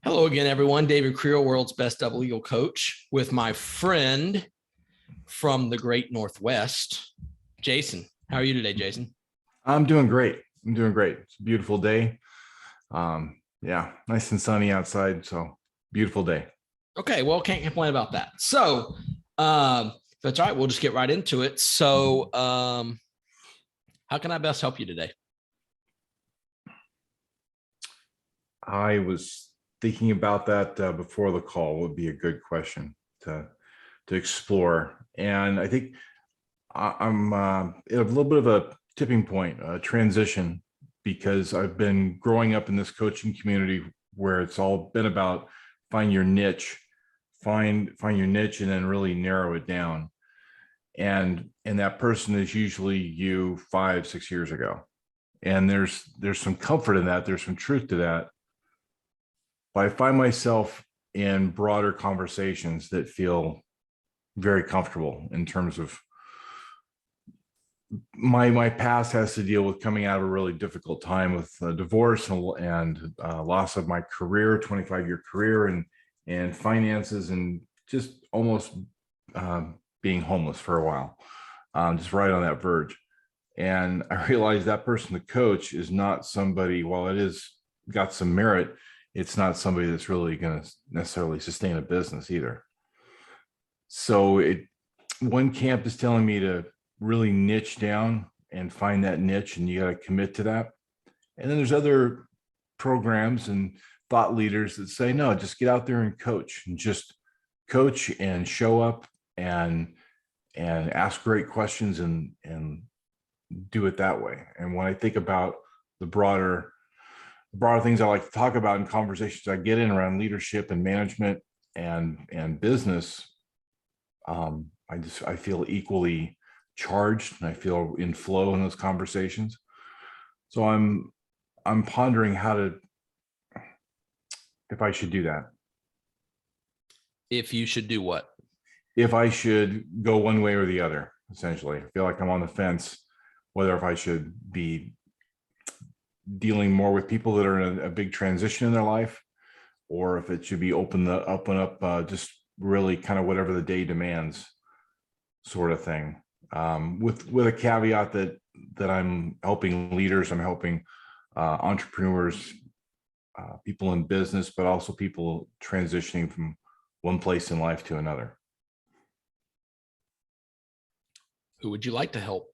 Hello again, everyone. David Creel, world's best double eagle coach, with my friend from the great Northwest, Jason. How are you today, Jason? I'm doing great. It's a beautiful day. Yeah, nice and sunny outside. So beautiful day. Okay, well, can't complain about that. So, if that's all right, we'll just get right into it. So, how can I best help you today? I was thinking about that before the call would be a good question to explore. And I think I'm at a little bit of a tipping point, a transition, because I've been growing up in this coaching community where it's all been about find your niche, find your niche, and then really narrow it down. And that person is usually you 5-6 years ago. And there's some comfort in that. There's some truth to that. But I find myself in broader conversations that feel very comfortable in terms of my past has to deal with coming out of a really difficult time with divorce and loss of my career, 25-year career, and finances, and just almost being homeless for a while, just right on that verge. And I realized that person, the coach, is not somebody, while it is got some merit, it's not somebody that's really going to necessarily sustain a business either. So one camp is telling me to really niche down and find that niche, and you got to commit to that. And then there's other programs and thought leaders that say, no, just get out there and coach, and just coach and show up and ask great questions and do it that way. And when I think about the broader things I like to talk about in conversations I get in around leadership and management and business, I feel equally charged, and I feel in flow in those conversations. So I'm pondering if I should do that. If you should do what? If I should go one way or the other, essentially. I feel like I'm on the fence, whether if I should be dealing more with people that are in a big transition in their life, or if it should be open up, just really kind of whatever the day demands sort of thing. With a caveat that I'm helping leaders, I'm helping entrepreneurs, people in business, but also people transitioning from one place in life to another. Who would you like to help?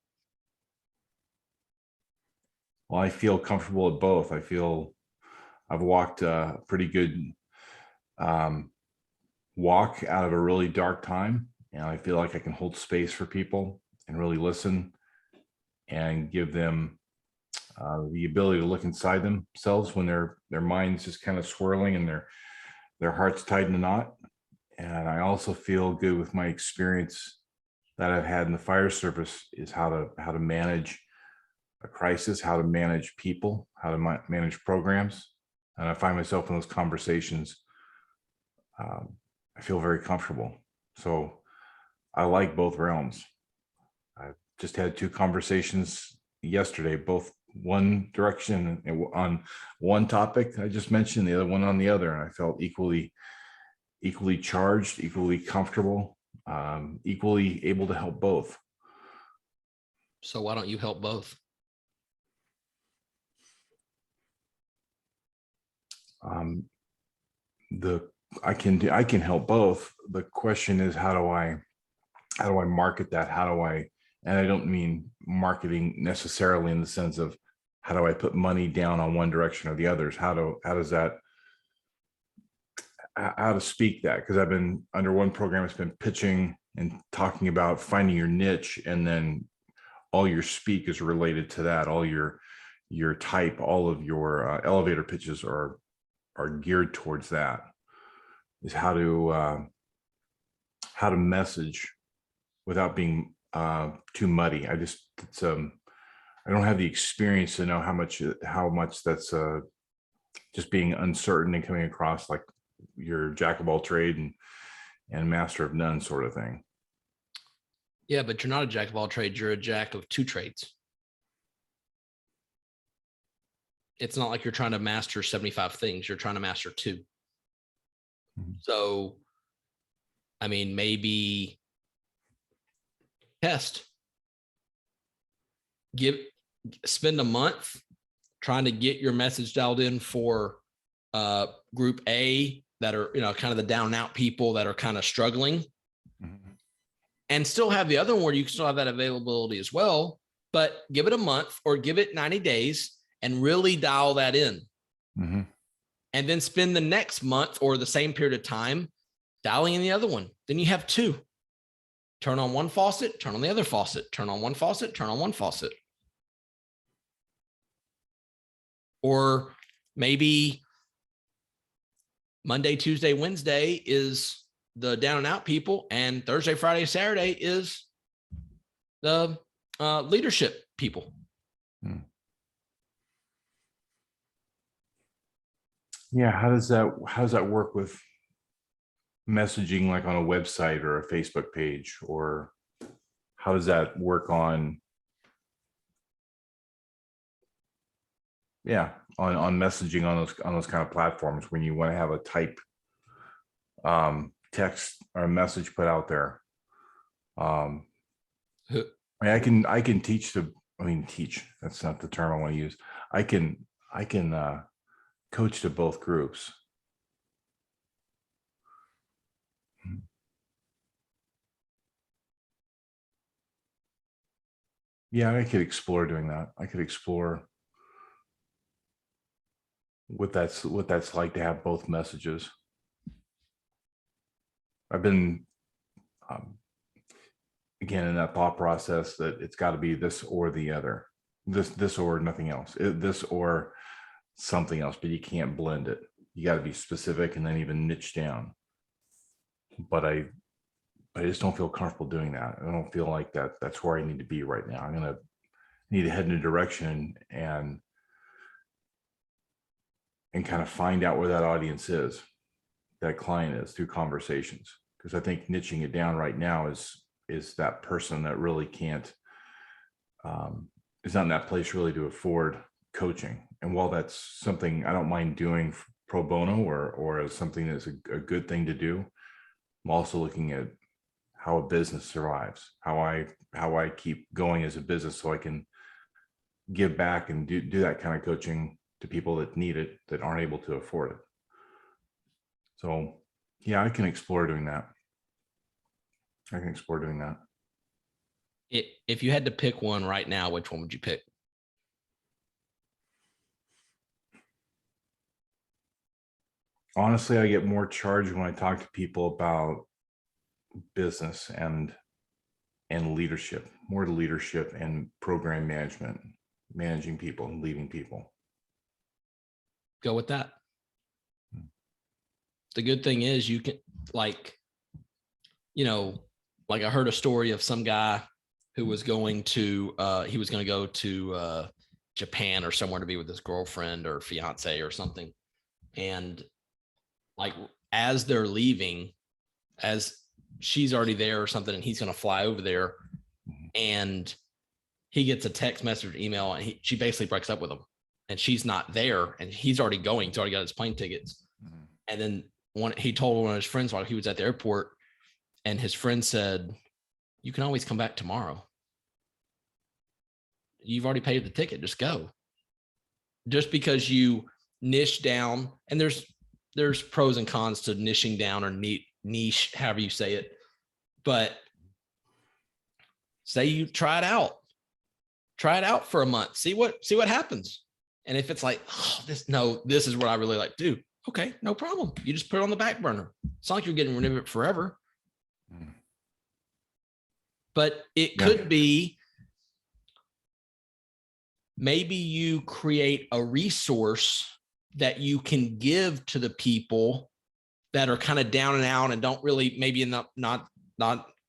Well, I feel comfortable at both. I feel I've walked a pretty good walk out of a really dark time, and I feel like I can hold space for people and really listen and give them the ability to look inside themselves when their mind's just kind of swirling and their heart's tied in a knot. And I also feel good with my experience that I've had in the fire service is how to manage a crisis, how to manage people, how to manage programs. And I find myself in those conversations. I feel very comfortable. So I like both realms. I just had 2 conversations yesterday, both one direction on one topic I just mentioned, the other one on the other, and I felt equally charged, equally comfortable, equally able to help both. So why don't you help both? I can help both. The question is, how do I market that? And I don't mean marketing necessarily in the sense of how do I put money down on one direction or the others? How to speak that? Because I've been under one program, it's been pitching and talking about finding your niche, and then all your speak is related to that. All your type, all of your elevator pitches are geared towards that. Is how to message without being too muddy. I don't have the experience to know how much that's just being uncertain and coming across like you're jack of all trade and master of none sort of thing. Yeah, but you're not a jack of all trades. You're a jack of 2 trades. It's not like you're trying to master 75 things. You're trying to master 2. Mhm. So, I mean, maybe spend a month trying to get your message dialed in for group A that are, kind of the down and out people that are kind of struggling, Mhm. and still have the other one where you can still have that availability as well, but give it a month or give it 90 days and really dial that in. Mhm. And then spend the next month or the same period of time dialing in the other one. Then you have two. Turn on one faucet, turn on the other faucet, turn on one faucet, turn on one faucet. Or maybe Monday, Tuesday, Wednesday is the down and out people, and Thursday, Friday, Saturday is the leadership people. Yeah. How does that work with messaging, like on a website or a Facebook page, or how does that work on messaging on those kind of platforms when you want to have a type text or a message put out there? I can teach teach, that's not the term I want to use. I can coach to both groups. Yeah, I could explore doing that. I could explore what that's like to have both messages. I've been again in that thought process that it's got to be this or the other, this or nothing else, this or something else, but you can't blend it. You got to be specific and then even niche down. But I just don't feel comfortable doing that. I don't feel like that's where I need to be right now. I'm gonna need to head in a direction and kind of find out where that audience is, that client is, through conversations. Because I think niching it down right now is that person that really can't is not in that place really to afford coaching. And while that's something I don't mind doing pro bono or as something that's a good thing to do, I'm also looking at how a business survives, how I keep going as a business so I can give back and do that kind of coaching to people that need it, that aren't able to afford it. So yeah, I can explore doing that. If you had to pick one right now, which one would you pick? Honestly, I get more charged when I talk to people about business and leadership, more leadership and program management, managing people and leading people. Go with that. The good thing is you can, like I heard a story of some guy who was going to go to Japan or somewhere to be with his girlfriend or fiance or something. And like, as they're leaving, as she's already there or something, and he's going to fly over there, and he gets a text message or email, and she basically breaks up with him, and she's not there, and he's already going. He's already got his plane tickets. And then he told one of his friends while he was at the airport, and his friend said, "You can always come back tomorrow. You've already paid the ticket. Just go." Just because you niche down, and there's pros and cons to niching down or niche, however you say it. But say you try it out for a month, see what happens. And if it's like, oh, this is what I really like to do. Okay, no problem. You just put it on the back burner. It's not like you're getting rid of it forever. But it could be, maybe you create a resource that you can give to the people that are kind of down and out and don't really, maybe in the not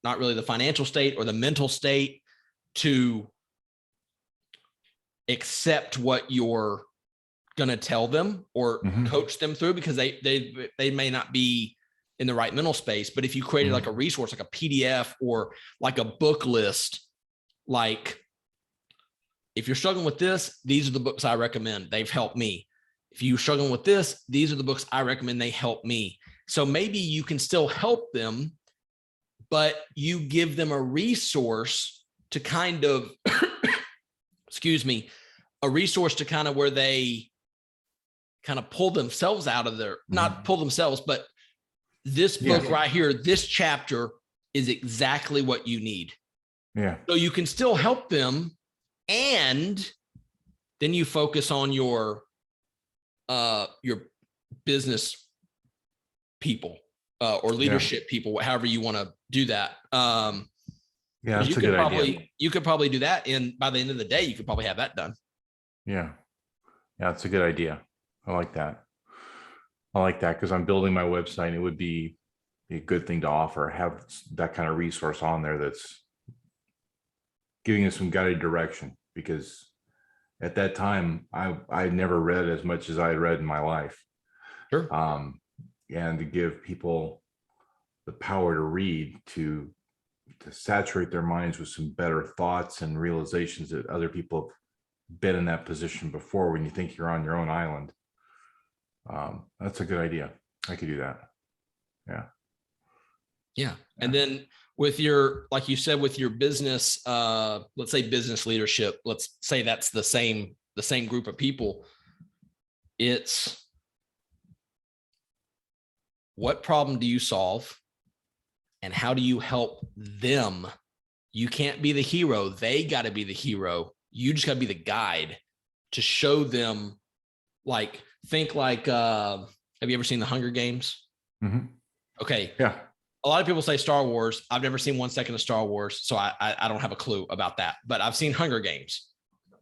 really the financial state or the mental state to accept what you're going to tell them or coach them through, because they may not be in the right mental space. But if you created like a resource, like a PDF or like a book list, like, if you're struggling with this, these are the books I recommend. They've helped me. If you're struggling with this, these are the books I recommend. They help me. So maybe you can still help them, but you give them a resource to kind of, excuse me, a resource to kind of where they kind of pull themselves out of their, not pull themselves, but this book right here, this chapter is exactly what you need. Yeah. So you can still help them, and then you focus on your business people or leadership people, however you want to do that. Yeah, that's a good idea. You could probably do that, and by the end of the day, you could probably have that done. Yeah. Yeah, that's a good idea. I like that. I like that because I'm building my website. And it would be a good thing to offer, have that kind of resource on there that's giving us some guided direction, because at that time I never read as much as I had read in my life. Sure. And to give people the power to read, to saturate their minds with some better thoughts and realizations that other people have been in that position before, when you think you're on your own island. That's a good idea. I could do that. Yeah. Yeah. And then with your, like you said, with your business, let's say business leadership, let's say that's the same group of people. It's, what problem do you solve and how do you help them? You can't be the hero. They got to be the hero. You just got to be the guide to show them, like, think like, have you ever seen the Hunger Games? Mm-hmm. Okay. Yeah. A lot of people say Star Wars. I've never seen 1 second of Star Wars, so I don't have a clue about that. But I've seen Hunger Games.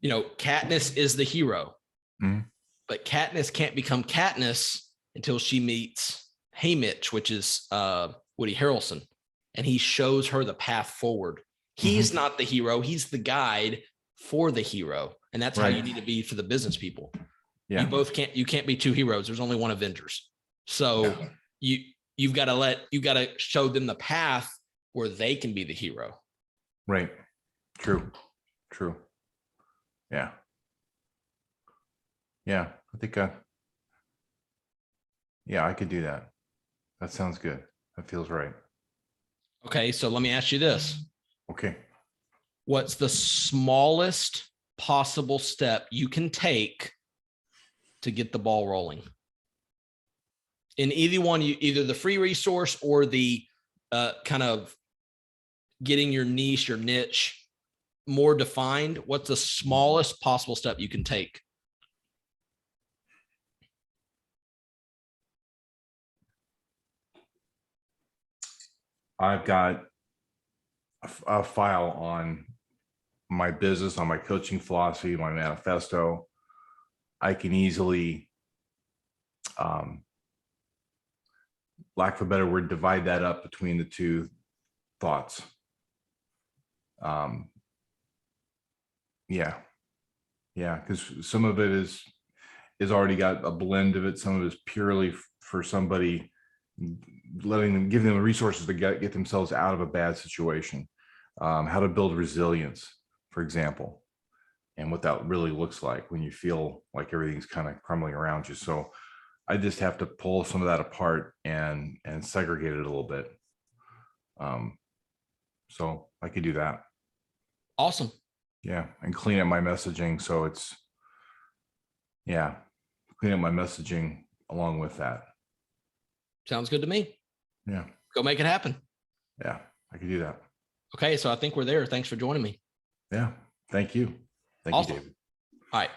You know, Katniss is the hero, but Katniss can't become Katniss until she meets Haymitch, which is Woody Harrelson, and he shows her the path forward. He's not the hero; he's the guide for the hero, and that's how you need to be for the business people. Yeah. You can't be two heroes. There's only one Avengers. So you've got to show them the path where they can be the hero. Right. True. Yeah. Yeah. I think, I could do that. That sounds good. That feels right. Okay. So let me ask you this. Okay. What's the smallest possible step you can take to get the ball rolling? In either the free resource or the kind of getting your niche, your niche more defined, what's the smallest possible step you can take? I've got a file on my business, on my coaching philosophy, my manifesto. I can easily, lack of a better word, divide that up between the two thoughts. Because some of it is already got a blend of it. Some of it is purely for somebody, giving them the resources to get themselves out of a bad situation. How to build resilience, for example, and what that really looks like when you feel like everything's kind of crumbling around you. So I just have to pull some of that apart and segregate it a little bit. So I could do that. Awesome. Yeah. And clean up my messaging. So it's, clean up my messaging along with that. Sounds good to me. Yeah. Go make it happen. Yeah, I could do that. Okay. So I think we're there. Thanks for joining me. Yeah. Thank you. Thank you, David. All right.